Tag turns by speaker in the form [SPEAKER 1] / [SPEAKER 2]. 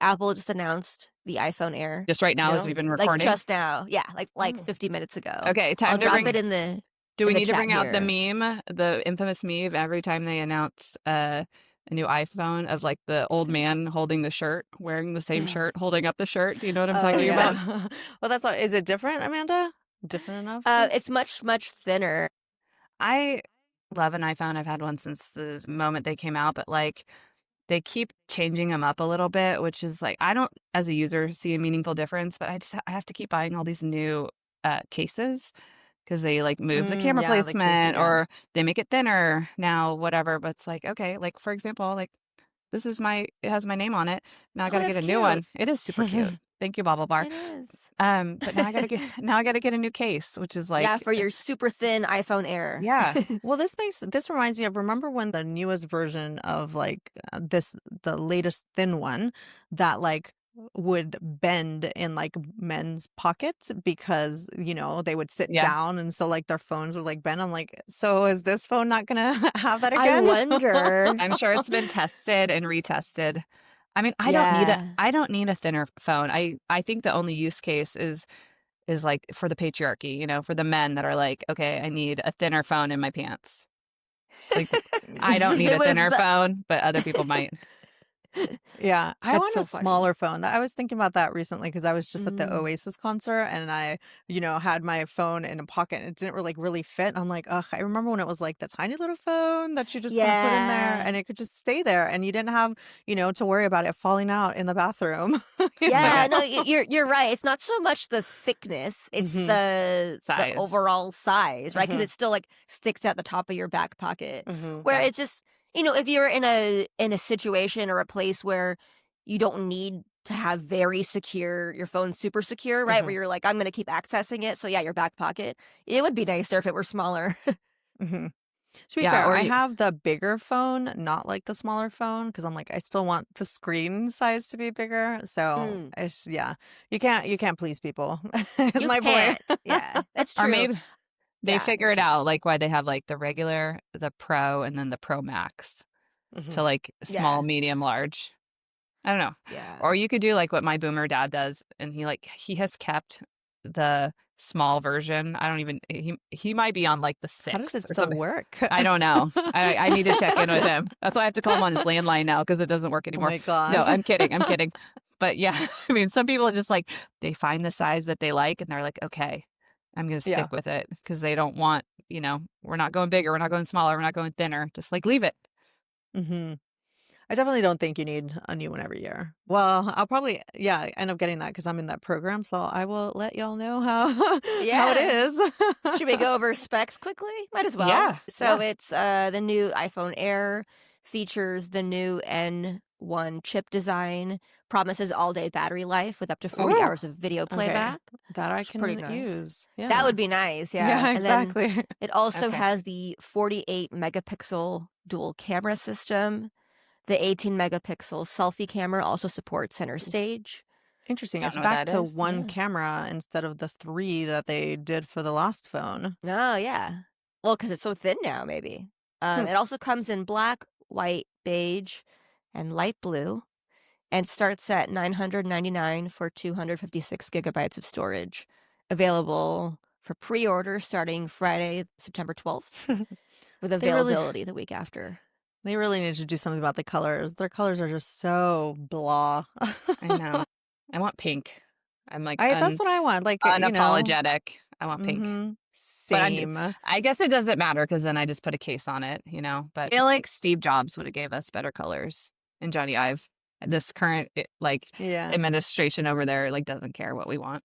[SPEAKER 1] Apple just announced the iPhone Air.
[SPEAKER 2] Just right now as
[SPEAKER 3] Yeah.
[SPEAKER 2] we've been
[SPEAKER 1] Like
[SPEAKER 2] recording?
[SPEAKER 1] just now. Yeah, like
[SPEAKER 3] Oh.
[SPEAKER 1] 50 minutes ago.
[SPEAKER 2] Okay,
[SPEAKER 1] I'll
[SPEAKER 2] time to
[SPEAKER 1] drop
[SPEAKER 2] bring...
[SPEAKER 1] it in the
[SPEAKER 2] Do we
[SPEAKER 1] in the
[SPEAKER 2] need to
[SPEAKER 1] chat
[SPEAKER 2] bring out the
[SPEAKER 1] here.
[SPEAKER 2] meme, the infamous meme every time they announce a new iPhone of like the old man holding the shirt, wearing the same shirt, holding up the shirt? Do you know what I'm
[SPEAKER 1] Oh,
[SPEAKER 2] talking about?
[SPEAKER 1] yeah.
[SPEAKER 3] Well, that's what. Is it different, Amanda? Different enough?
[SPEAKER 1] It's much, much thinner.
[SPEAKER 2] I love an iPhone. I've had one since the moment they came out, but like they keep changing them up a little bit, which is like I don't, as a user, see a meaningful difference, but I have to keep buying all these new cases because they like move the camera
[SPEAKER 3] Yeah, the case,
[SPEAKER 2] placement
[SPEAKER 3] yeah.
[SPEAKER 2] or they make it thinner now, whatever. But it's like, okay, like for example, like this is it has my name on it. Now I
[SPEAKER 1] Oh,
[SPEAKER 2] got to get
[SPEAKER 1] that's
[SPEAKER 2] a new
[SPEAKER 1] cute.
[SPEAKER 2] one. It is super cute. Thank you, Bobble Bar.
[SPEAKER 1] It is.
[SPEAKER 2] But now I got to get a new case, which is
[SPEAKER 1] Yeah,
[SPEAKER 2] like,
[SPEAKER 1] for your super thin iPhone Air.
[SPEAKER 2] yeah.
[SPEAKER 3] Well, this reminds me of, remember when the newest version of like the latest thin one that like would bend in like men's pockets because they would sit
[SPEAKER 2] Yeah.
[SPEAKER 3] down, and so like their phones would like bend. I'm like, so is this phone not gonna have that
[SPEAKER 1] I
[SPEAKER 3] again?
[SPEAKER 1] wonder.
[SPEAKER 2] I'm sure it's been tested and retested. I mean,
[SPEAKER 1] Yeah.
[SPEAKER 2] I don't need a thinner phone. I think the only use case is like for the patriarchy, for the men that are like, okay, I need a thinner phone in my pants. Like I don't need
[SPEAKER 1] It
[SPEAKER 2] a
[SPEAKER 1] was
[SPEAKER 2] thinner
[SPEAKER 1] the
[SPEAKER 2] phone, but other people might.
[SPEAKER 3] Yeah, I
[SPEAKER 1] That's
[SPEAKER 3] want
[SPEAKER 1] so
[SPEAKER 3] a
[SPEAKER 1] funny.
[SPEAKER 3] smaller phone. I was thinking about that recently because I was just at the
[SPEAKER 1] Mm.
[SPEAKER 3] Oasis concert, and I, had my phone in a pocket, and it didn't really fit. I'm like, ugh, I remember when it was like the tiny little phone that you just kind of put in there,
[SPEAKER 1] Yeah.
[SPEAKER 3] and it could just stay there, and you didn't have, to worry about it falling out in the bathroom.
[SPEAKER 2] Oh my
[SPEAKER 1] Yeah,
[SPEAKER 2] God.
[SPEAKER 1] no, you're right. It's not so much the thickness; it's
[SPEAKER 3] Mhm.
[SPEAKER 1] the
[SPEAKER 2] Size.
[SPEAKER 1] overall size, right? Because
[SPEAKER 3] Mhm.
[SPEAKER 1] it still like sticks at the top of your back pocket.
[SPEAKER 3] Mhm.
[SPEAKER 1] Where
[SPEAKER 2] Yeah.
[SPEAKER 1] it's just if you're in a situation or a place where you don't need to have very secure your phone's super secure, right? Where
[SPEAKER 3] Mhm.
[SPEAKER 1] you're like, I'm gonna keep accessing it. So yeah, your back pocket. It would be nicer if it were smaller.
[SPEAKER 3] Mhm. To be
[SPEAKER 2] Yeah,
[SPEAKER 3] fair,
[SPEAKER 2] or
[SPEAKER 3] I
[SPEAKER 2] you,
[SPEAKER 3] have the bigger phone, not like the smaller phone, because I'm like, I still want the screen size to be bigger. So
[SPEAKER 1] Mm.
[SPEAKER 3] it's, yeah, you can't please people. Is
[SPEAKER 1] You
[SPEAKER 3] my point.
[SPEAKER 1] can't. Yeah, that's
[SPEAKER 2] or
[SPEAKER 1] true.
[SPEAKER 2] maybe they
[SPEAKER 1] Yeah,
[SPEAKER 2] figure
[SPEAKER 1] that's
[SPEAKER 2] it
[SPEAKER 1] true.
[SPEAKER 2] out like why they have like the regular, the Pro, and then the Pro Max to
[SPEAKER 3] Mhm.
[SPEAKER 2] like small,
[SPEAKER 1] Yeah,
[SPEAKER 2] medium, large. I don't know.
[SPEAKER 1] yeah.
[SPEAKER 2] Or you could do like what my boomer dad does, and he has kept the small version. I don't even he might be on like the
[SPEAKER 3] How does
[SPEAKER 2] 6
[SPEAKER 3] it
[SPEAKER 2] or
[SPEAKER 3] still
[SPEAKER 2] something.
[SPEAKER 3] work?
[SPEAKER 2] I don't know. I need to check in with him. That's why I have to call him on his landline now because it doesn't work
[SPEAKER 3] Oh
[SPEAKER 2] anymore.
[SPEAKER 3] my
[SPEAKER 2] No,
[SPEAKER 3] gosh.
[SPEAKER 2] I'm kidding. I'm kidding. But yeah, I mean, some people are just like they find the size that they like and they're like, okay, I'm gonna
[SPEAKER 3] Yeah.
[SPEAKER 2] stick with it because they don't want, we're not going bigger, we're not going smaller, we're not going thinner. Just like leave it.
[SPEAKER 3] hmm I definitely don't think you need a new one every year. Well, I'll probably, yeah, end up getting that because I'm in that program. So I will let y'all know how it
[SPEAKER 1] Yeah.
[SPEAKER 3] is.
[SPEAKER 1] Should we go over specs quickly? Might as well.
[SPEAKER 2] Yeah,
[SPEAKER 1] So
[SPEAKER 2] yeah.
[SPEAKER 1] it's the new iPhone Air features the new N1 chip design, promises all-day battery life with up to 40
[SPEAKER 2] Ooh,
[SPEAKER 1] hours of video
[SPEAKER 3] Okay,
[SPEAKER 1] playback.
[SPEAKER 3] that I
[SPEAKER 1] Which is pretty
[SPEAKER 3] can
[SPEAKER 1] nice.
[SPEAKER 3] use.
[SPEAKER 1] That
[SPEAKER 3] Yeah.
[SPEAKER 1] would be nice, yeah.
[SPEAKER 3] Yeah,
[SPEAKER 1] And then
[SPEAKER 3] exactly.
[SPEAKER 1] it also
[SPEAKER 2] okay.
[SPEAKER 1] has the 48 megapixel dual camera system. The 18 megapixel selfie camera also supports center stage.
[SPEAKER 3] Interesting.
[SPEAKER 2] I don't
[SPEAKER 3] It's
[SPEAKER 2] know what
[SPEAKER 3] back
[SPEAKER 2] that
[SPEAKER 3] to
[SPEAKER 2] is.
[SPEAKER 3] one
[SPEAKER 1] Yeah.
[SPEAKER 3] camera instead of the three that they did for the last phone.
[SPEAKER 1] Oh, yeah. Well, because it's so thin now, maybe.
[SPEAKER 3] Hmm.
[SPEAKER 1] It also comes in black, white, beige, and light blue, and starts at $999 for 256 gigabytes of storage. Available for pre-order starting Friday, September 12th, with
[SPEAKER 3] They really
[SPEAKER 1] availability the week after.
[SPEAKER 3] they really need to do something about the colors. Their colors are just so blah.
[SPEAKER 2] I know. I want pink. I'm like
[SPEAKER 3] That's what I want. Like,
[SPEAKER 2] unapologetic. I want pink. But
[SPEAKER 3] same.
[SPEAKER 2] I guess it doesn't matter because then I just put a case on it, But I feel like Steve Jobs would have gave us better colors. And Johnny Ive, this current like
[SPEAKER 3] Yeah.
[SPEAKER 2] administration over there, like doesn't care what we want.